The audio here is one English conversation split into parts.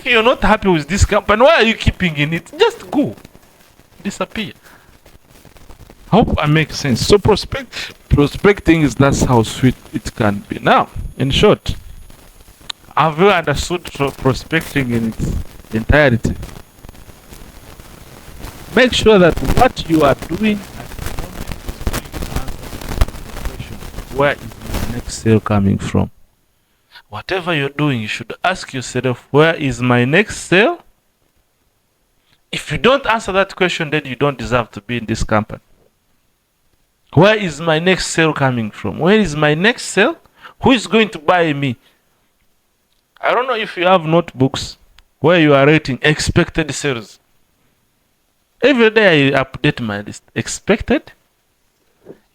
If you're not happy with this company, why are you keeping in it? Just go. Disappear. Hope I make sense. So prospecting is, that's how sweet it can be. Now, in short, have you understood prospecting in its entirety? Make sure that what you are doing at the moment is going to answer the question, where is my next sale coming from? Whatever you're doing, you should ask yourself, where is my next sale? If you don't answer that question, then you don't deserve to be in this company. Where is my next sale coming from? Where is my next sale? Who is going to buy me? I don't know if you have notebooks where you are rating expected sales. Every day I update my list. Expected?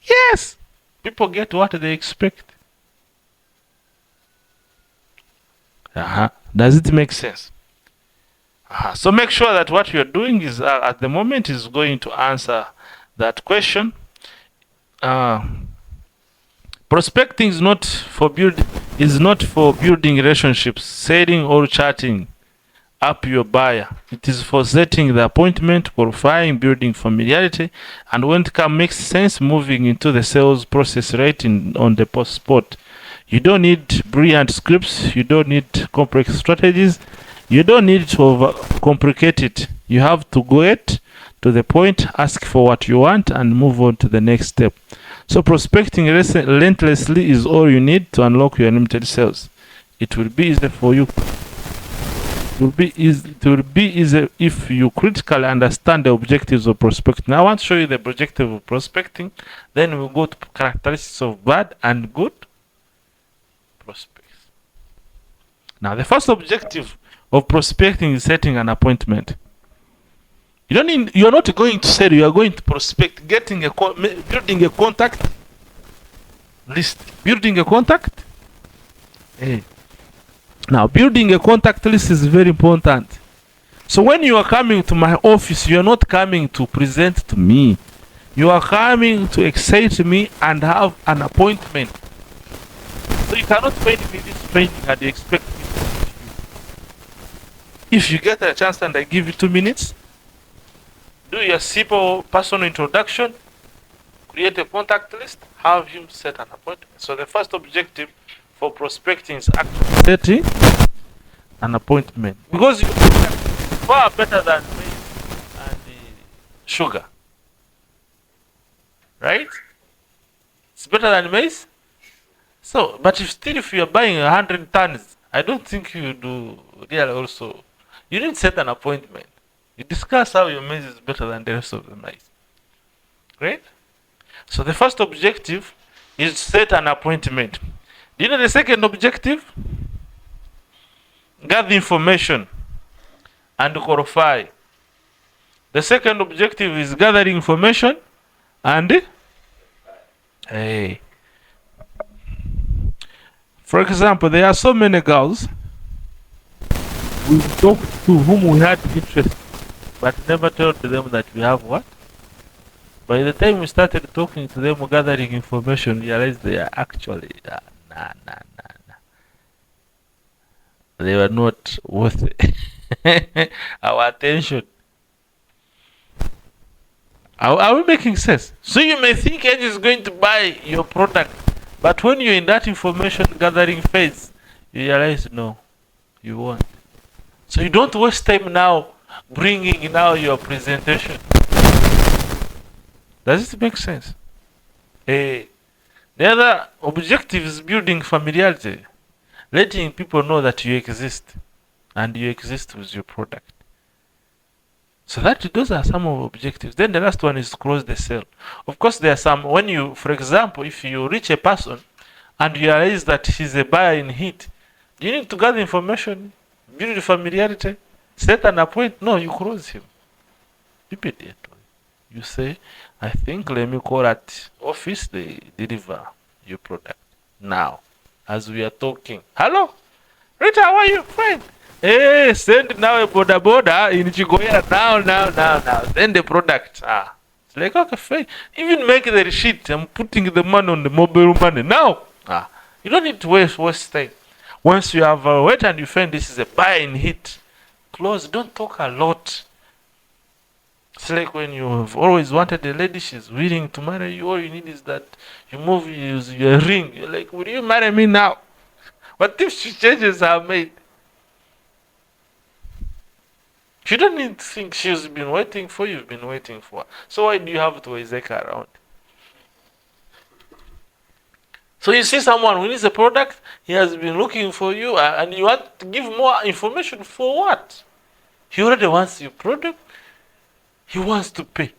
Yes. People get what they expect. Does it make sense? So make sure that what you're doing is at the moment is going to answer that question. Prospecting is not for building relationships, selling or chatting up your buyer. It is for setting the appointment, qualifying, building familiarity, and when it makes sense, moving into the sales process right on the spot. You don't need brilliant scripts. You don't need complex strategies. You don't need to overcomplicate it. You have to get to the point, ask for what you want, and move on to the next step. So prospecting relentlessly is all you need to unlock your unlimited sales. It will be easy for you. It will be easy if you critically understand the objectives of prospecting. Now I want to show you the objective of prospecting. Then we'll go to characteristics of bad and good prospects. Now the first objective of prospecting is setting an appointment. You're not going to sell, you are going to prospect, building a contact list. Building a contact? Hey. Now, building a contact list is very important. So when you are coming to my office, you are not coming to present to me. You are coming to excite me and have an appointment. So you cannot find me this training and you expect me to teach you. If you get a chance and I give you 2 minutes, do your simple personal introduction, create a contact list, have him set an appointment. So the first objective for prospecting is actually setting an appointment. Because you are far better than maize and sugar. Right? It's better than maize. So, but if you are buying 100 tons, I don't think you do really also. You didn't set an appointment. You discuss how your maize is better than the rest of the maize. Great? So the first objective is to set an appointment. Do you know the second objective? Gather information and qualify. The second objective is gathering information and for example, there are so many girls we talked to whom we had interest, but never told them that we have what? By the time we started talking to them, gathering information, realized they are actually they were not worth our attention. Are we making sense? So you may think Edge is going to buy your product, but when you're in that information gathering phase, you realize no, you won't. So you don't waste time now bringing now your presentation. Does it make sense? The other objective is building familiarity, letting people know that you exist and you exist with your product. So those are some of the objectives. Then the last one is to close the sale. Of course, there are some, when you, for example, if you reach a person and you realize that he's a buyer in heat, you need to gather information, build familiarity, set an appointment. No, you close him. Immediately. You say, I think let me call at office, they deliver your product now as we are talking. Hello? Rita, how are you? Fine. Hey, send now a boda in Chigoya now. Send the product. It's like, okay, fine. Even make the receipt. I'm putting the money on the mobile money now. You don't need to waste time. Once you have wait and you find this is a buy in hit, close. Don't talk a lot. It's like when you have always wanted a lady, she's willing to marry you. All you need is that you move, you use your ring. You're like, will you marry me now? What if she changes her mind? You don't need to think she's been waiting for you, you've been waiting for her. So why do you have to exec around? So you see someone who needs a product, he has been looking for you, and you want to give more information for what? He already wants your product, he wants to pay.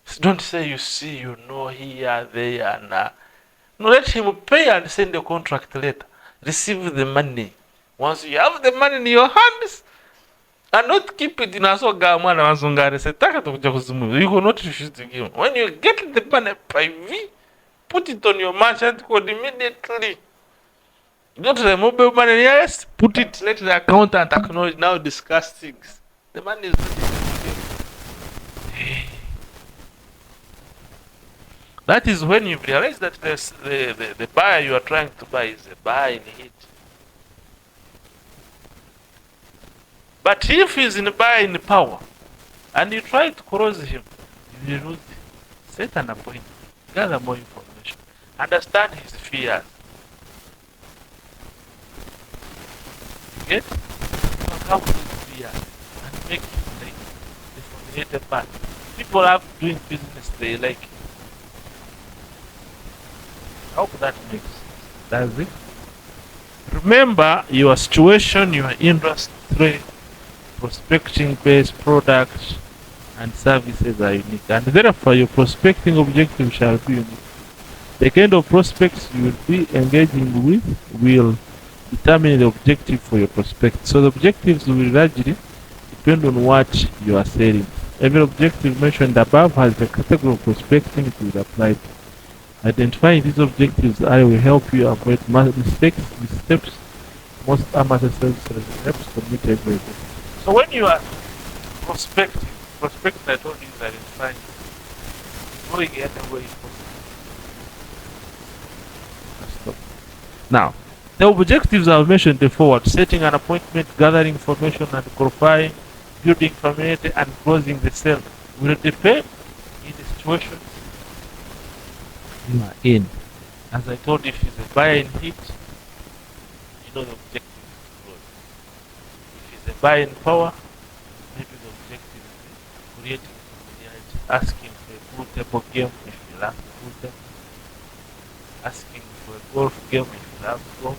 So don't say you see, you know, here, there, and no, let him pay and send the contract later. Receive the money. Once you have the money in your hands, and not keep it in a so gamana mazungare setaka to kujakuzumu. You will not refuse to give. When you get the money by V, put it on your merchant code immediately. Go to the mobile money, yes, put it, let the accountant acknowledge, now discuss things. The money is ready. That is when you realize that the buyer you are trying to buy is a buyer in heat. But if he's in buyer in power, and you try to cross him, you will set an appointment, gather more information, understand his fears. Get overcome his fears and make him like the formulated part. People have doing business they like. I hope that makes sense. Does it? Remember your situation, your industry, prospecting based products and services are unique, and therefore your prospecting objective shall be unique. The kind of prospects you will be engaging with will determine the objective for your prospect. So the objectives will largely depend on what you are selling. Every objective mentioned above has a category of prospecting it will apply to. Identifying these objectives will help you avoid missteps most amateur sales reps commit every day. So when you are prospecting I told you is identifying, going anyway possible. Now, the objectives I've mentioned before: setting an appointment, gathering information and qualifying, building familiarity, and closing the sale will depend in the situation you are in. As I told you, if it's a buyer in heat, you know the objective is to close. If it's a buyer in power, maybe the objective is creating familiarity, asking for a pool table game if you love the pool table, asking for a golf game if you love golf,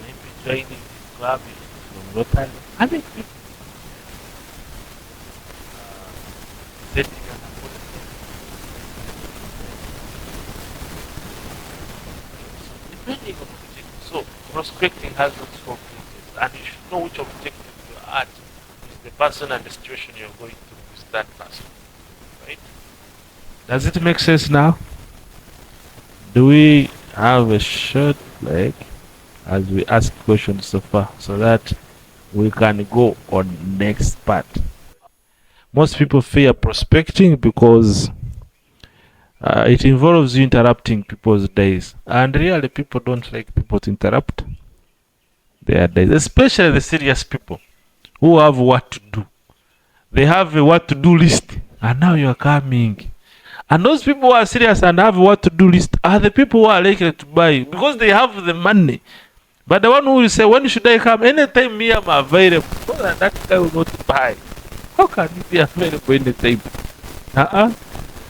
maybe joining the club if you're from Rotary. I mean, setting an appointment. Depending on objective. So prospecting has those 4 phases, and you should know which objective you are at with the person and the situation you're going to with that person. Right? Does it make sense now? Do we have a short break as we ask questions so far so that we can go on next part? Most people fear prospecting because it involves you interrupting people's days, and really people don't like people to interrupt their days, especially the serious people who have what to do. They have a what to do list, and now you're coming. And those people who are serious and have what to do list are the people who are likely to buy because they have the money. But the one who will say, when should I come? Anytime me I'm available. Well, that guy will not buy. How can you be available anytime?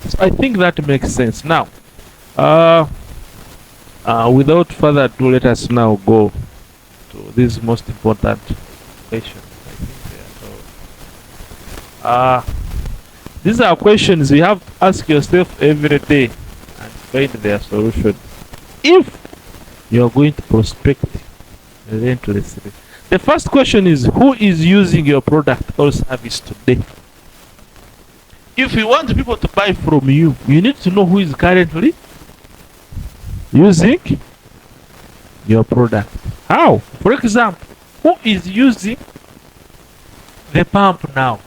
So I think that makes sense. Now, without further ado, let us now go to this most important question. These are questions you have to ask yourself every day and find their solution. If you are going to prospect relentlessly, the first question is, who is using your product or service today? If you want people to buy from you, you need to know who is currently using your product. How? For example, who is using the pump now?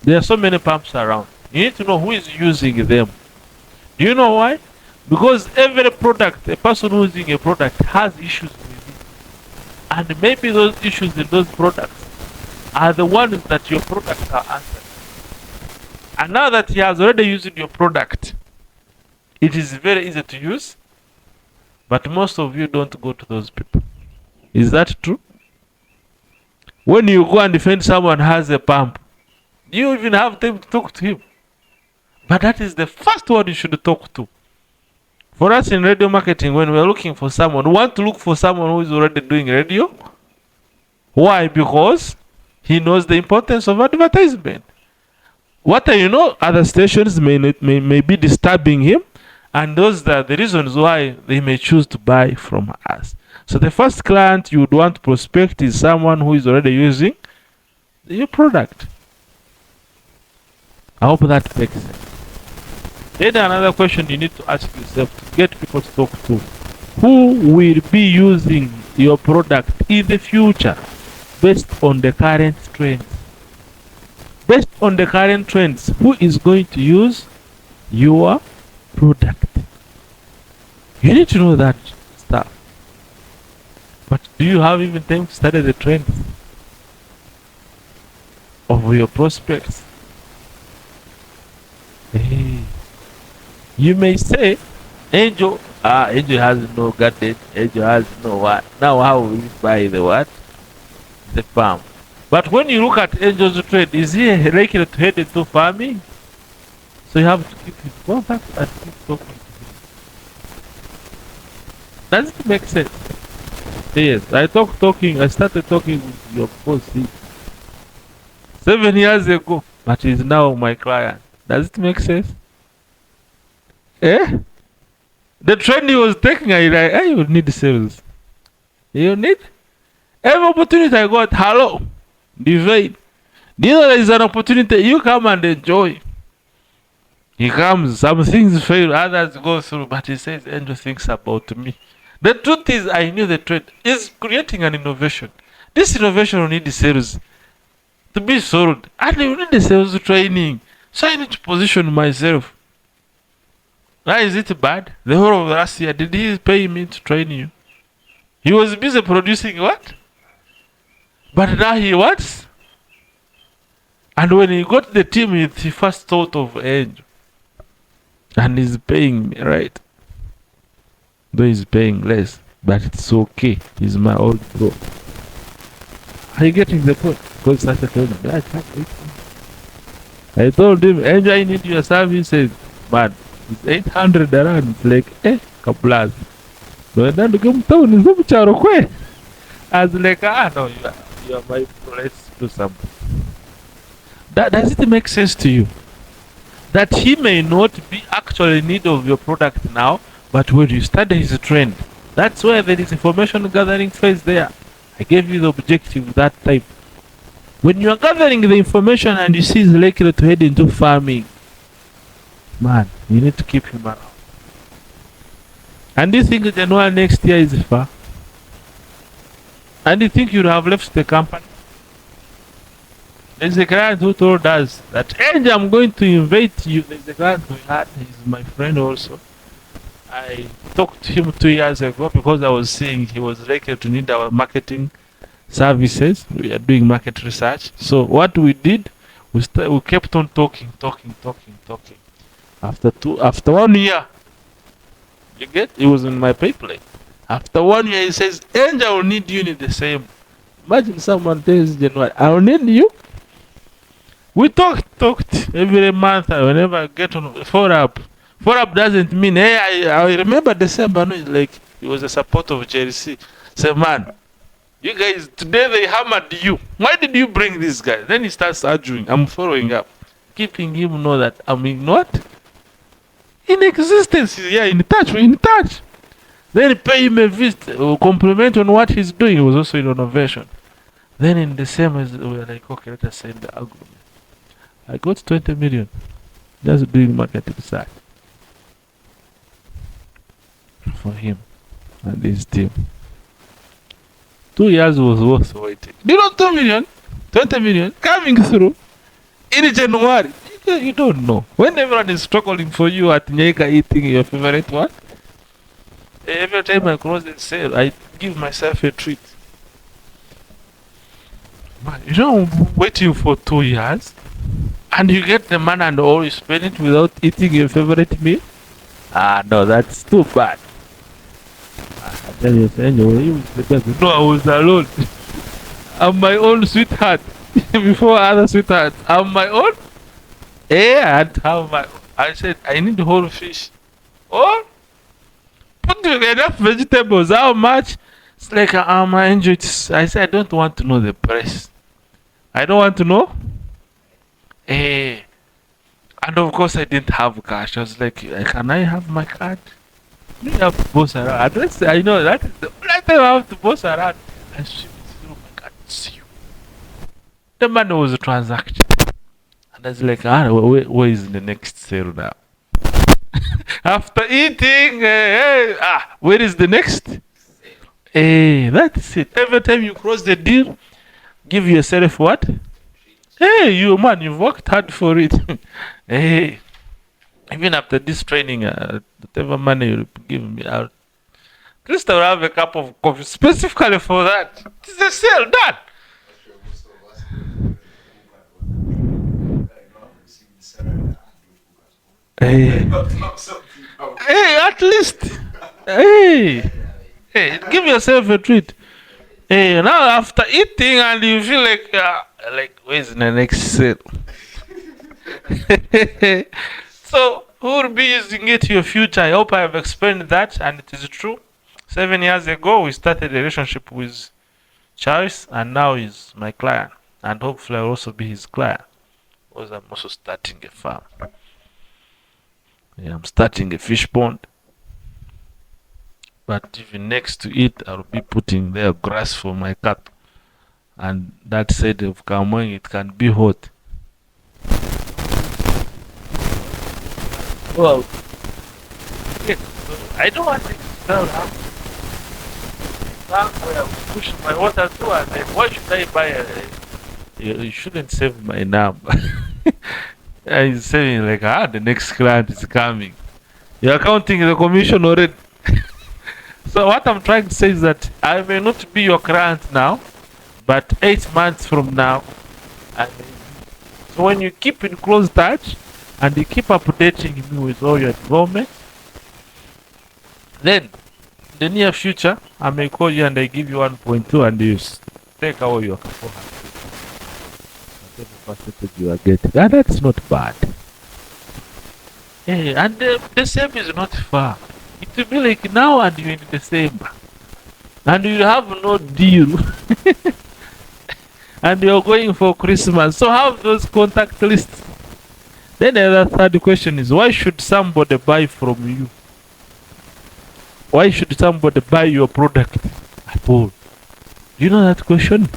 There are so many pumps around. You need to know who is using them. Do you know why? Because every product, a person using a product has issues with it. And maybe those issues in those products are the ones that your products are answering. And now that he has already used your product, it is very easy to use, but most of you don't go to those people. Is that true? When you go and defend someone has a pump, you even have time to talk to him. But that is the first one you should talk to. For us in radio marketing, when we're looking for someone, we want to look for someone who is already doing radio. Why? Because he knows the importance of advertisement. What other stations may be disturbing him, and those are the reasons why they may choose to buy from us. So the first client you would want to prospect is someone who is already using your product. I hope that makes sense. Then another question you need to ask yourself to get people to talk to: who will be using your product in the future based on the current trends? Based on the current trends, who is going to use your product? You need to know that stuff. But do you have even time to study the trends of your prospects? Hey. You may say, Angel has no gadget, Angel has no what. Now how will you buy the what? The farm. But when you look at Angel's trade, is he likely to head into farming? So you have to keep his contact and keep talking to him. Does it make sense? Yes, I started talking with your boss 7 years ago, but he's now my client. Does it make sense? Eh? The trend he was taking, I would need sales. You need? Every opportunity I got, hello, divide. Do you know there is an opportunity? You come and enjoy. He comes, some things fail, others go through, but he says, Angel thinks about me. The truth is, I knew the trend is creating an innovation. This innovation will need the sales to be sold. And you need the sales training. So I need to position myself. Now, is it bad? The whole of last year, did he pay me to train you? He was busy producing what? But now he what? And when he got the team, he first thought of Angel. And he's paying me, right? Though he's paying less, but it's okay. He's my old bro. Are you getting the point? Because started telling me, I can't wait. I told him, Angel, I need your services. But it's 800 around. It's like, kablas. No, then the game town is up to I was like, no, you are my bro. Let's do something. Does it make sense to you? That he may not be actually in need of your product now, but when you study his trend, that's where there is information gathering phase there. I gave you the objective that time. When you are gathering the information and you see he's likely to head into farming, man, you need to keep him around. And do you think January next year is far? And do you think you'll have left the company? There's a client who told us that, Angel, I'm going to invite you. There's a client we had, he's my friend also. I talked to him 2 years ago because I was seeing he was likely to need our marketing services. We are doing market research. So what we did, we kept on talking. After 1 year, you get, it was in my pipeline. After 1 year, he says, Angel, I will need you in the same. Imagine someone tells January, I will need you. We talked every month. Whenever I get on follow-up. Follow-up doesn't mean, hey, I remember December. No, it's like he was a support of JLC. Say, man, you guys, today they hammered you. Why did you bring this guy? Then he starts arguing. I'm following up. Keeping him know that I'm in what? In existence. Yeah, in touch. We're in touch. Then pay him a visit, compliment on what he's doing. He was also in innovation. Then in December, we were like, okay, let us send the agreement. I got 20 million just doing market research for him and his team. 2 years was worth waiting. Do you know 2 million? 20 million coming through in January. You don't know. When everyone is struggling for you at Nyeka eating your favorite one, every time I close the sale, I give myself a treat. Man, you know, waiting for 2 years and you get the money and all you spend it without eating your favorite meal? Ah, no, that's too bad. I tell you, anyway, you was the best. No, I was alone. I'm my own sweetheart. Before other sweethearts, I'm my own. Yeah, and how my. I said, I need whole fish. Oh, put enough vegetables. How much? It's like, I enjoy it. I said, I don't want to know the price. I don't want to know. Eh. And of course, I didn't have cash. I was like, can I have my card? You have to boss around. I know that is the only time I have to boss around. I sweep through my card. See you. The money was a transaction. And I was like, where is the next sale now? After eating, where is the next? That's it. Every time you cross the deal, give yourself what? Hey, you've worked hard for it. Hey, even after this training, whatever money you give me, at least I'll have a cup of coffee specifically for that. It's a sale done. Hey, hey, at least, hey, hey, give yourself a treat. Hey, now after eating and you feel like where's the next sale? So who will be using it in your future? I hope I have explained that and it is true. 7 years ago, we started a relationship with Charles, and now he's my client, and hopefully I'll also be his client because I'm also starting a farm. Yeah, I'm starting a fish pond, but even next to it, I'll be putting there grass for my cattle. And that side of Kamoing, it can be hot. Well, yes, so I don't want to tell how where I push my water to, and then why should I buy a? You shouldn't save my number. And he's saying like, the next client is coming. You're counting the commission already. So what I'm trying to say is that I may not be your client now, but 8 months from now, I may be. So when you keep in close touch and you keep updating me with all your development, then in the near future, I may call you and I give you 1.2 and you take away your 400. Whatever percentage you are getting. And that's not bad. Hey, and the same is not far. It will be like now and you're in December. And you have no deal. And you're going for Christmas. So have those contact lists. Then the other third question is, why should somebody buy from you? Why should somebody buy your product at all? Do you know that question?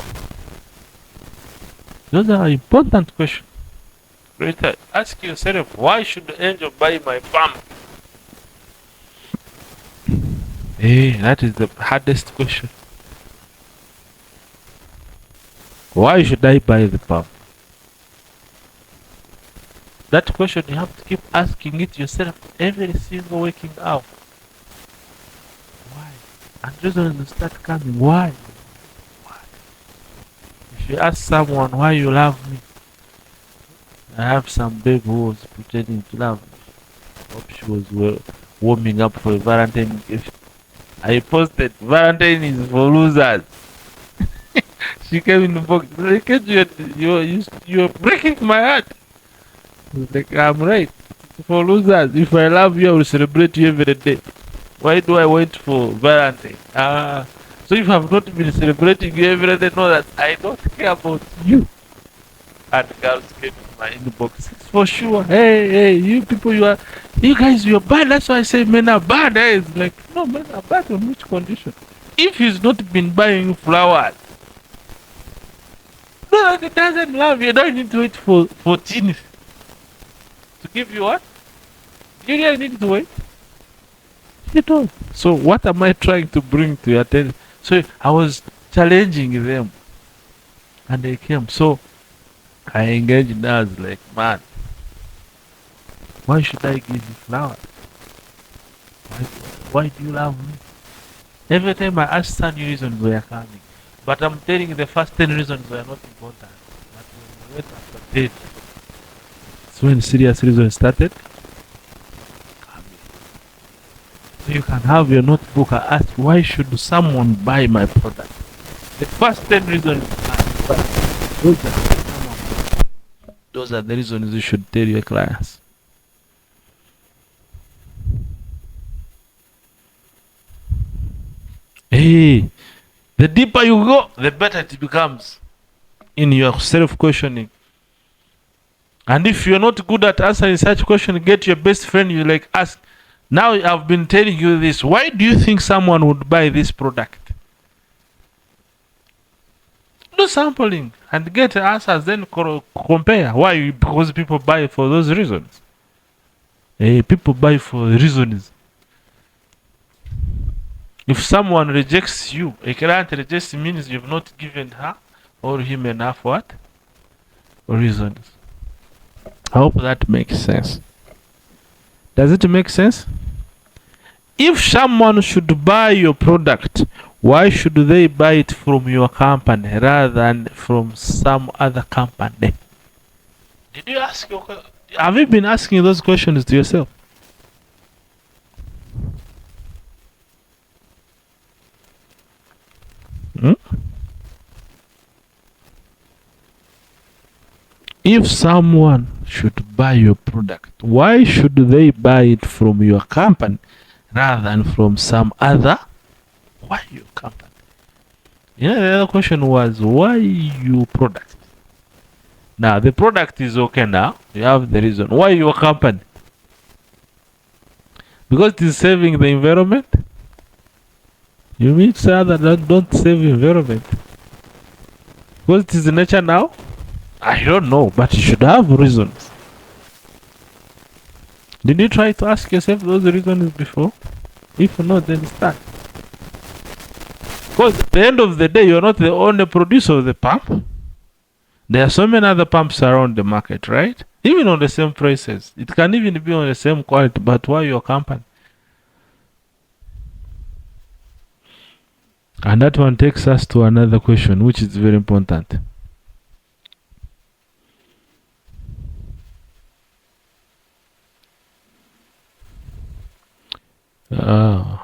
Those are important questions. Ask yourself, why should the angel buy my farm? Hey, that is the hardest question. Why should I buy the farm? That question you have to keep asking it yourself every single waking hour. Why? And reasons will start coming. Why? Why? If you ask someone why you love me, I have some babe who was pretending to love me. Hope she was warming up for a Valentine gift. I posted Valentine is for losers. She came in the box. Like, you're breaking my heart. I was like, I'm right. It's for losers. If I love you, I will celebrate you every day. Why do I wait for Valentine? So if I've not been celebrating you every day, know that I don't care about you. And girls came in my inbox. It's for sure. Hey, you people, you guys, you're bad. That's why I say men are bad. It's like, no, men are bad on which condition? If he's not been buying flowers, no, he doesn't love you. You don't need to wait for teens to give you what? You really need to wait. You don't. So what am I trying to bring to your attention? So I was challenging them, and they came. So I engaged us like, man, why should I give you flowers? Why do you love me? Every time I ask some reason we are coming. But I'm telling you the first 10 reasons were not important. But when we went after 10, it's when serious reasons started coming. So you can have your notebook and ask, why should someone buy my product? The first 10 reasons are those are the reasons you should tell your clients. Hey, the deeper you go, the better it becomes in your self-questioning. And if you're not good at answering such question, get your best friend, you like ask, now I've been telling you this, why do you think someone would buy this product? Do sampling and get answers, then compare. Why? Because people buy for those reasons. People buy for reasons. If someone rejects you, a client rejects means you've not given her or him enough what? Reasons. I hope that makes sense. Does it make sense? If someone should buy your product, why should they buy it from your company rather than from some other company? Did you ask have you been asking those questions to yourself? If someone should buy your product, why should they buy it from your company rather than from some other? Why your company? The other question was, why your product? Now the product is okay now. You have the reason. Why your company? Because it is saving the environment. You mean to say that don't save environment? Because it is nature now? I don't know, but you should have reasons. Did you try to ask yourself those reasons before? If not, then start. Because at the end of the day, you're not the only producer of the pump. There are so many other pumps around the market, right? Even on the same prices. It can even be on the same quality, but why your company? And that one takes us to another question, which is very important.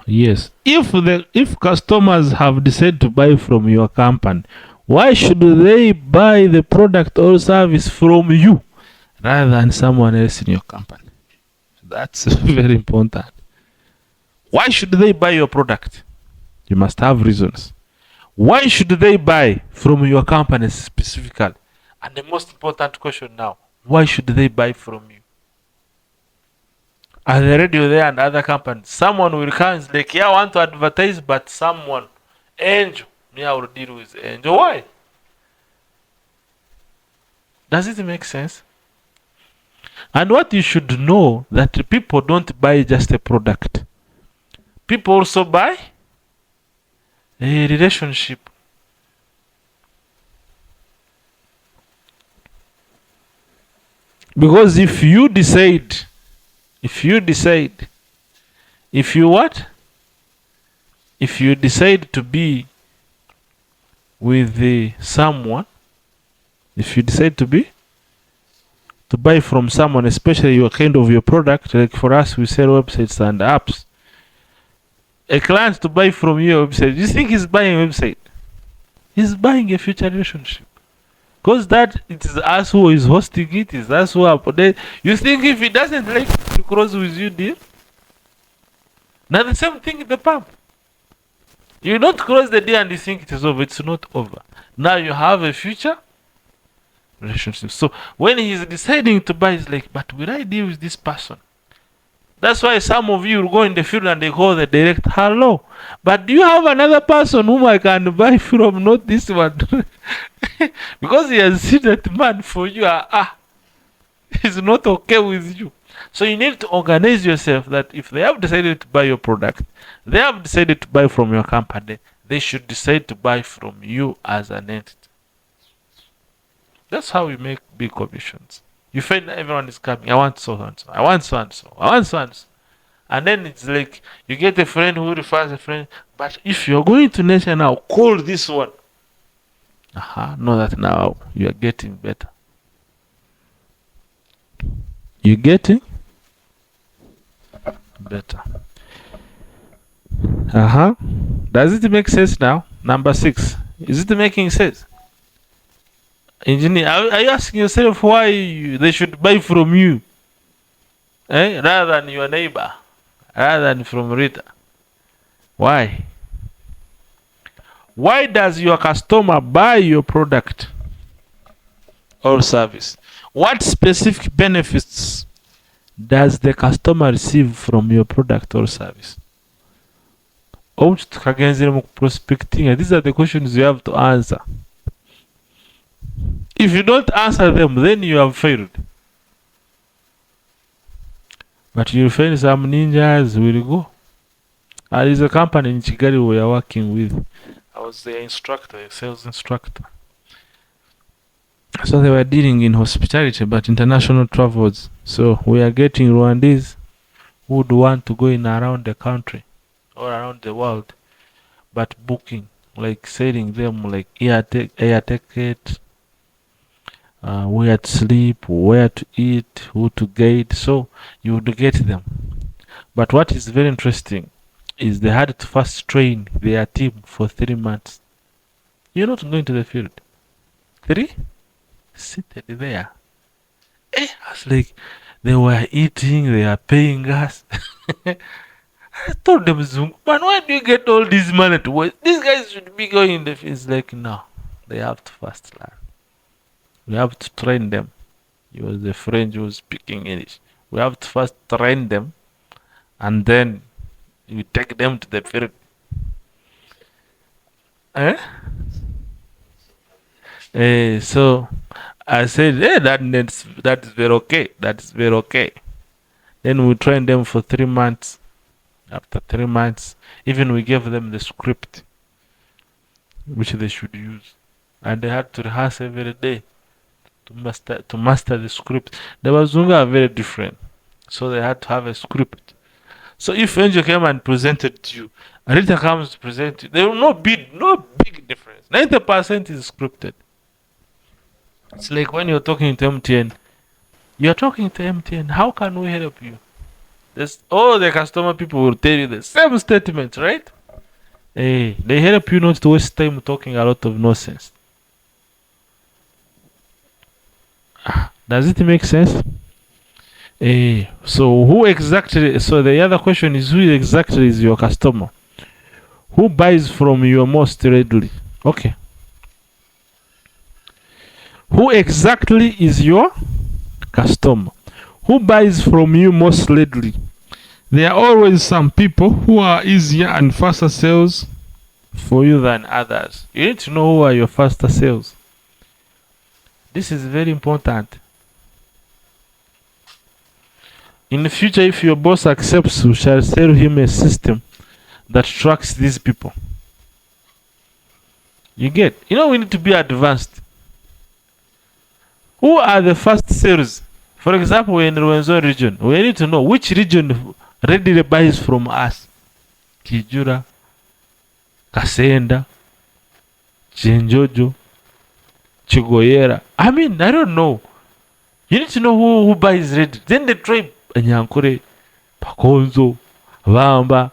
Yes. If customers have decided to buy from your company, why should they buy the product or service from you rather than someone else in your company? That's very important. Why should they buy your product? You must have reasons. Why should they buy from your company specifically? And the most important question now, why should they buy from you? At the radio there and other companies, someone will come and like, yeah, I want to advertise, but someone, Angel, me, I will deal with Angel. Why? Does it make sense? And what you should know, that people don't buy just a product. People also buy a relationship. Because if you decide to be with someone, if you decide to buy from someone, especially your kind of your product, like for us, we sell websites and apps. A client to buy from your website, you think he's buying a website? He's buying a future relationship. Because that it is us who is hosting it, is us who are. You think if he doesn't like to cross with you, deal? Now the same thing in the pump. You don't cross the deal and you think it is over. It's not over. Now you have a future relationship. So when he's deciding to buy, he's like, but will I deal with this person? That's why some of you will go in the field and they call the director, hello, but do you have another person whom I can buy from, not this one? Because he has seen that man for you, he's not okay with you. So you need to organize yourself that if they have decided to buy your product, they have decided to buy from your company, they should decide to buy from you as an entity. That's how we make big commissions. You find everyone is coming, I want so and so, I want so and so, I want so and so. And then it's like you get a friend who refers a friend. But if you're going to nature now, call this one. Know that now you are getting better. You getting better. Does it make sense now? Number 6. Is it making sense? Engineer, are you asking yourself why they should buy from you, rather than your neighbor, rather than from Rita? Why? Why does your customer buy your product or service? What specific benefits does the customer receive from your product or service? Prospecting. These are the questions you have to answer. If you don't answer them, then you have failed. But you'll find some ninjas will go. There is a company in Kigali we are working with. I was their instructor, a sales instructor. So they were dealing in hospitality, but international travels. So we are getting Rwandese who would want to go in around the country or around the world, but booking, like selling them like air ticket, where to sleep, where to eat, who to guide. So you would get them. But what is very interesting is they had to first train their team for 3 months. You're not going to the field. 3? Seated there. I was like, they were eating, they are paying us. I told them, man, why do you get all this money to waste? These guys should be going in the field. It's like, no, they have to first learn. We have to train them. He was the French who was speaking English. We have to first train them, and then we take them to the field. So I said, that is very okay. That is very okay. Then we trained them for 3 months. After 3 months, even we gave them the script which they should use, and they had to rehearse every day to master the script. The Wazunga are very different, so they had to have a script. So if Angel came and presented to you, Rita comes to present you, there will no big difference. 90% is scripted. It's like when you're talking to MTN. You're talking to MTN. How can we help you? All the customer people will tell you the same statement, right? Hey, they help you not to waste time talking a lot of nonsense. Does it make sense? So the other question is, who exactly is your customer? Who buys from you most readily? Okay. Who exactly is your customer? Who buys from you most readily? There are always some people who are easier and faster sales for you than others. You need to know who are your faster sales. This is very important. In the future, if your boss accepts, you shall sell him a system that tracks these people. You get? We need to be advanced. Who are the fast sales? For example, in the Rwenzori region, we need to know which region readily buys from us. Kijura, Kasenda, Chenjojo, Chigoyera. I don't know. You need to know who buys ready. Then the tribe, Nyankore, Pakonzo, Vamba,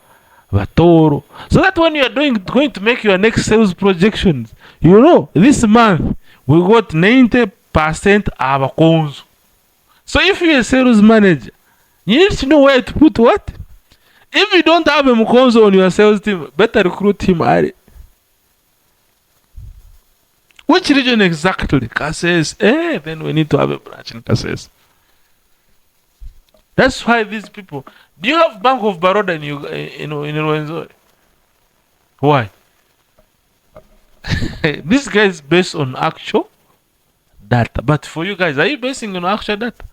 Vatoro. So that when you are going to make your next sales projections, this month we got 90% Abakonzo. So if you're a sales manager, you need to know where to put what. If you don't have a Mukonzo on your sales team, better recruit him early. Which region exactly? Kasese. Then we need to have a branch in Kasese. That's why these people. Do you have Bank of Baroda in Rwenzori? Why? This guy is based on actual data. But for you guys, are you basing on actual data?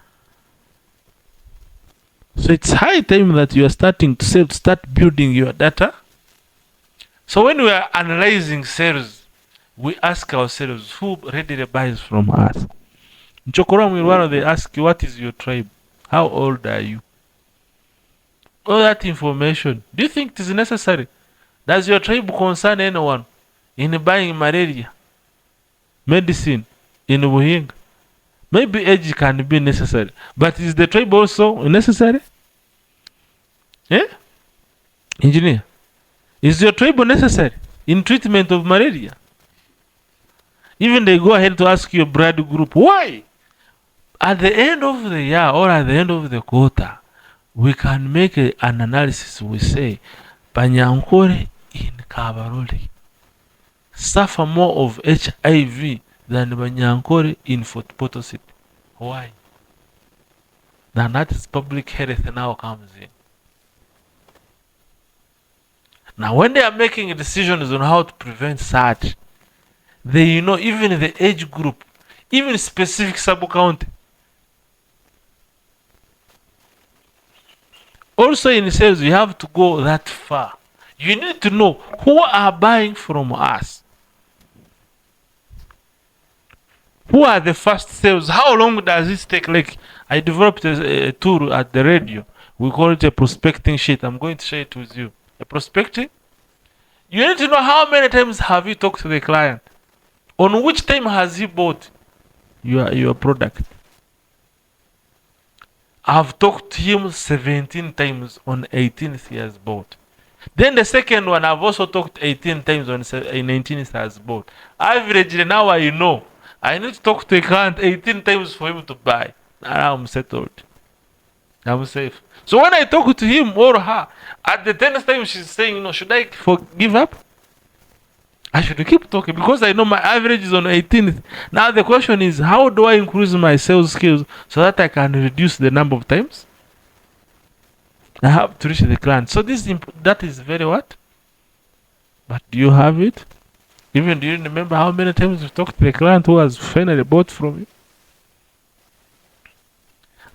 So it's high time that you are starting to start building your data. So when we are analyzing sales, we ask ourselves who readily buys from us. In Chokora Mwirwano, they ask you, what is your tribe? How old are you? All that information. Do you think it is necessary? Does your tribe concern anyone in buying malaria? medicine in Buhinga. Maybe age can be necessary, but is the tribe also necessary? Eh? Engineer, is your tribe necessary in treatment of malaria? Even they go ahead to ask your blood group. Why? At the end of the year or at the end of the quarter, we can make an analysis. We say, Banyankore in Kabarole suffer more of HIV than Banyankore in Fort Potosí. Why? Then that is public health now comes in. Now, when they are making decisions on how to prevent such, they even the age group, even specific sub-county. Also in sales, you have to go that far. You need to know who are buying from us. Who are the first sales? How long does this take? Like, I developed a tool at the radio. We call it a prospecting sheet. I'm going to share it with you. A prospecting. You need to know how many times have you talked to the client. On which time has he bought your product? I've talked to him 17 times on 18th he has bought. Then the second one, I've also talked 18 times on 19th he has bought. Averagely, now I know. I need to talk to a client 18 times for him to buy. Now I'm settled. I'm safe. So when I talk to him or her, at the 10th time she's saying, should I give up? I should keep talking because I know my average is on 18th. Now the question is, how do I increase my sales skills so that I can reduce the number of times I have to reach the client? So that is very what? But do you have it? Even do you remember how many times you talked to the client who has finally bought from you?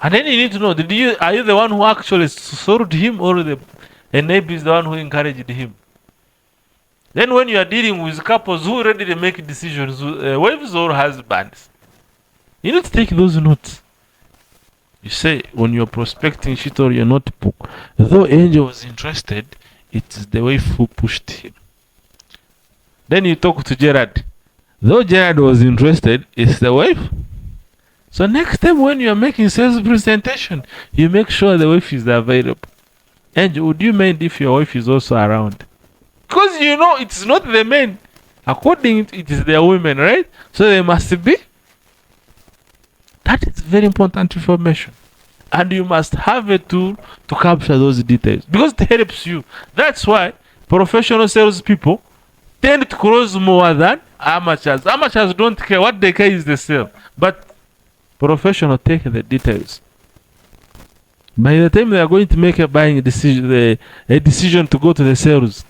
And then you need to know, are you the one who actually sold him or the neighbor is the one who encouraged him? Then when you are dealing with couples who already make decisions, wives or husbands, you need to take those notes. You say on your prospecting sheet or your notebook, though Angel was interested, it's the wife who pushed him. Then you talk to Gerard. Though Gerard was interested, it's the wife. So next time when you are making sales presentation, you make sure the wife is available. Angel, would you mind if your wife is also around? Because it's not the men. According to it is the women, right? So they must be. That is very important information. And you must have a tool to capture those details. Because it helps you. That's why professional salespeople tend to close more than amateurs. Amateurs don't care. What they care is the sale. But professionals take the details. By the time they are going to make a buying decision, a decision to go to the sales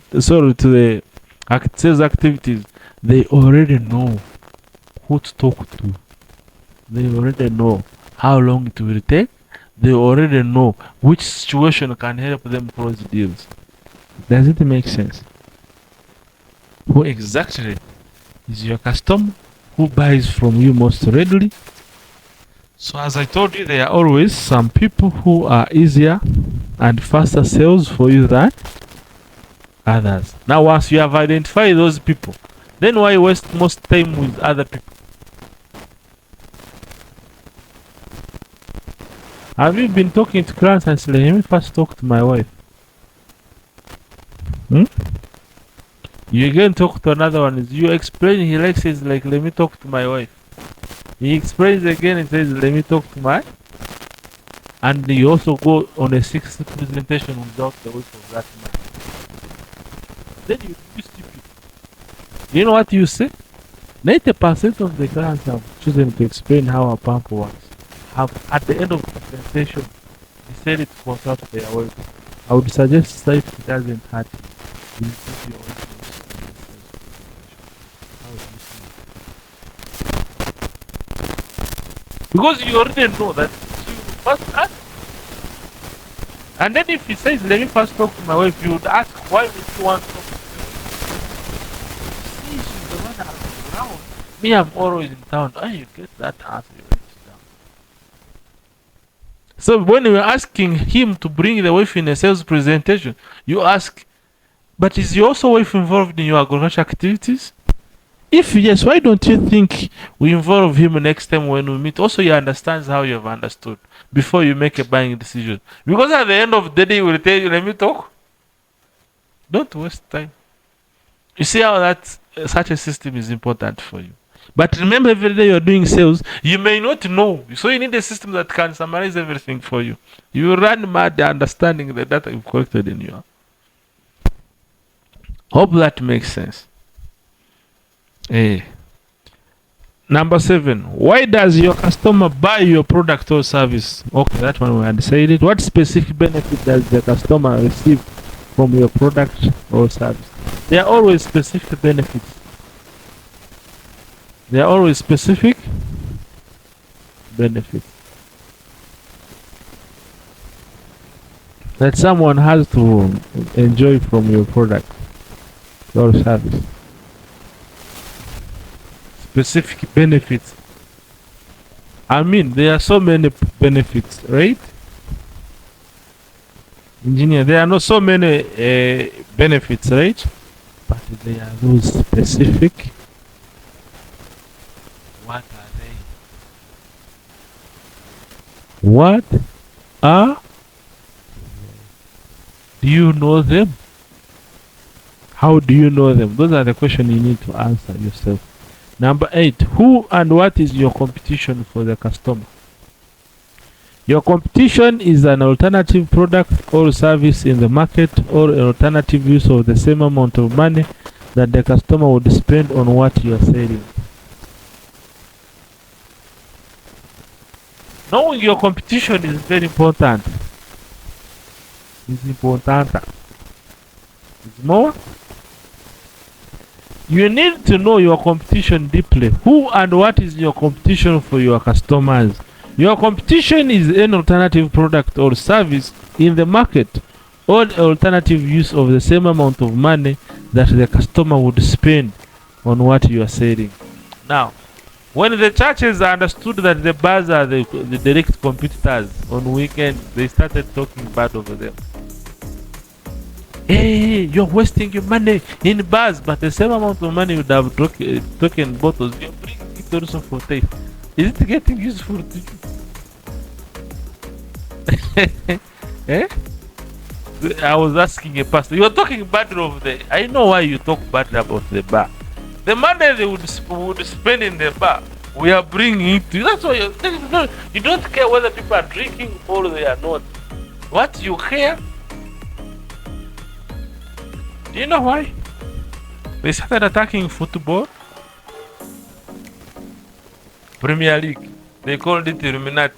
activities, they already know who to talk to. They already know how long it will take. They already know which situation can help them close deals. Does it make sense? Who exactly is your customer? Who buys from you most readily? So as I told you, there are always some people who are easier and faster sales for you than others. Now once you have identified those people, then why waste most time with other people? Have you been talking to clients and say, let me first talk to my wife? You again talk to another one. You explain, he likes it, like, let me talk to my wife. He explains again and says, let me talk to my. And you also go on a 6th presentation without the wife of that man. Then you stupid. You know what you say? 90% of the clients have chosen to explain how a pump works. Have at the end of the presentation decided to consult their wife. I would suggest that if it doesn't hurt you, you put your wife in because you already know that she will first ask. And then if he says, let me first talk to my wife, you would ask, why would you want to talk to her? See, she's the one that's around. Me, I'm always in town. Oh, you get that answer, you write it down. So when you're asking him to bring the wife in a sales presentation, you ask, but is your also wife involved in your agriculture activities? If yes, why don't you think we involve him next time when we meet? Also, he understands how you have understood before you make a buying decision. Because at the end of the day, he will tell you, let me talk. Don't waste time. You see how that such a system is important for you. But remember, every day you're doing sales, you may not know. So you need a system that can summarize everything for you. You will run mad understanding the data you've collected in your. Hope that makes sense. Number 7. Why does your customer buy your product or service? Okay, that one we had said it. What specific benefit does the customer receive from your product or service? There are always specific benefits. There are always specific benefits that someone has to enjoy from your product or service. Specific benefits. I mean, there are so many benefits, right? Engineer, there are not so many benefits, right? But there are those specific. What are they? What are? Do you know them? How do you know them? Those are the questions you need to answer yourself. Number 8. Who and what is your competition for the customer? Your competition is an alternative product or service in the market, or an alternative use of the same amount of money that the customer would spend on what you are selling. Knowing your competition is very important. It's important. It's more. You need to know your competition deeply. Who and what is your competition for your customers? Your competition is an alternative product or service in the market, or an alternative use of the same amount of money that the customer would spend on what you are selling. Now, when the churches understood that the bars are the direct competitors on weekends, they started talking bad over them. Hey, you're wasting your money in bars, but the same amount of money you would have taken bottles. You're bringing it also for taste. Is it getting useful to you? Eh? I was asking a pastor. You are talking badly of the. I know why you talk badly about the bar. The money they would spend in the bar, we are bringing it to you. That's why you don't care whether people are drinking or they are not. What you care? Do you know why? They started attacking football. Premier League. They called it Illuminati.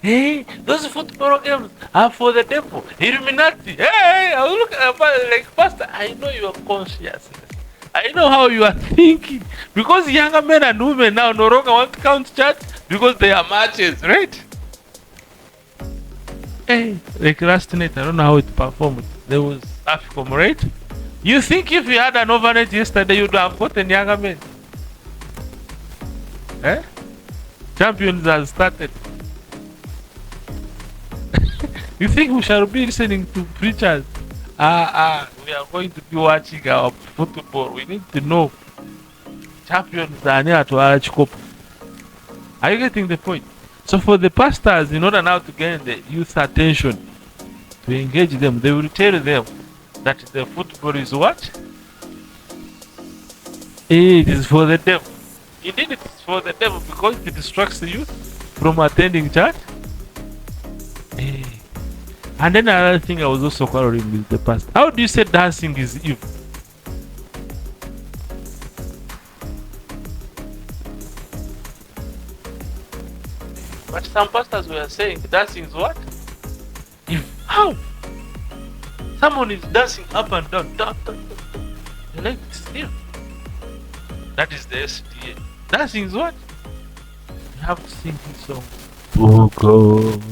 Hey, those football games are for the devil. Illuminati. Hey, I was looking at like, Pastor, I know your consciousness. I know how you are thinking. Because younger men and women now no longer want to count church because they are matches, right? Hey, like last night, I don't know how it performed. There was AFCOM, right? You think if you had an overnight yesterday, you'd have gotten younger men? Eh? Champions have started. You think we shall be listening to preachers? We are going to be watching our football. We need to know. Champions are near to our scope. Are you getting the point? So for the pastors, in order now to gain the youth attention, to engage them, they will tell them that the football is what? It is for the devil. Indeed, it is for the devil because it distracts the youth from attending church. And then another thing I was also quarreling with the pastor. How do you say dancing is evil? But some pastors were saying dancing is what? Evil. How? Someone is dancing up and down. You like it still? That is the SDA. Dancing is what? You have to sing this song. Oh God.